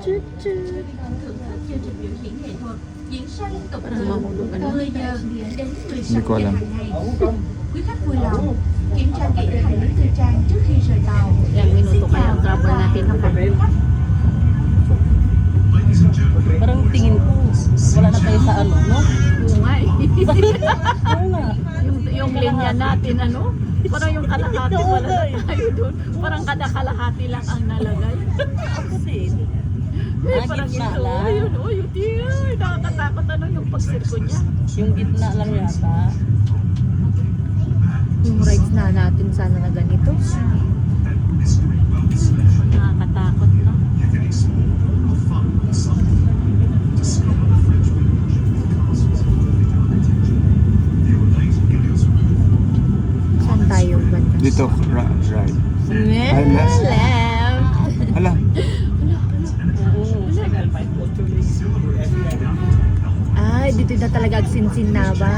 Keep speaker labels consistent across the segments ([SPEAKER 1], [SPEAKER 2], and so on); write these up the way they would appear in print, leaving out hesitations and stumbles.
[SPEAKER 1] Chut, chut.
[SPEAKER 2] thưởng thức chương trình biểu diễn nghệ thuật diễn ra liên tục từ
[SPEAKER 1] Parang mahulog ka na.
[SPEAKER 2] 10 giờ đến 16
[SPEAKER 3] Hindi ko
[SPEAKER 2] giờ
[SPEAKER 3] alam.
[SPEAKER 2] hàng ngày. Quý khách vui lòng kiểm tra kỹ hành lý tư trang trước khi rời tàu.
[SPEAKER 1] Ilang minuto kaya ang travel natin hanggang
[SPEAKER 4] Parang tingin ko, wala na tayo sa ano, no?
[SPEAKER 1] Oo nga eh.
[SPEAKER 4] Oo nga.
[SPEAKER 1] yung linya natin ano, parang yung kalahati wala na tayo doon. Parang kada kalahati lang ang nalagay.
[SPEAKER 4] Ako din.
[SPEAKER 1] Eh, parang
[SPEAKER 4] Gitna
[SPEAKER 1] ito,
[SPEAKER 4] lang.
[SPEAKER 1] yun, oh, yun, yun, nakakatakot ano yung pagsirko niya.
[SPEAKER 4] Yung gitna lang yata.
[SPEAKER 1] Yung rides na natin sana na ganito. Nakakatakot, no? Saan tayo banda?
[SPEAKER 3] Dito, right. Ay,
[SPEAKER 1] Left.
[SPEAKER 3] left. Hala,
[SPEAKER 1] Ay, dito na talaga agsinsin na ba?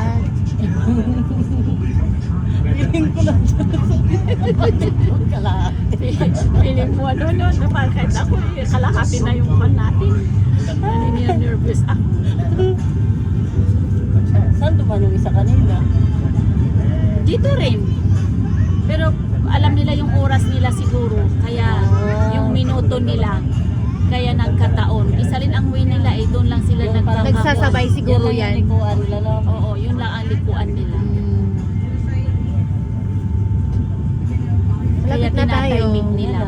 [SPEAKER 4] Feeling ko na kalahati.
[SPEAKER 1] Feeling mo ano, no? Kahit ako, kalahati na yung pan natin. Nervous ako.
[SPEAKER 4] Saan duman yung isa kanina?
[SPEAKER 1] Dito rin. Pero alam nila yung oras nila siguro. Kaya yung minuto nila. Kaya nagkataon. Isa rin ang way nila eh. Doon lang sila
[SPEAKER 4] Yung parang
[SPEAKER 1] nagsasabay siguro
[SPEAKER 4] lang
[SPEAKER 1] yan.
[SPEAKER 4] yung likuan nila, no?
[SPEAKER 1] Oo, yun lang ang likuan nila. Kaya
[SPEAKER 5] Malapit na tayo.
[SPEAKER 1] tinatiming nila.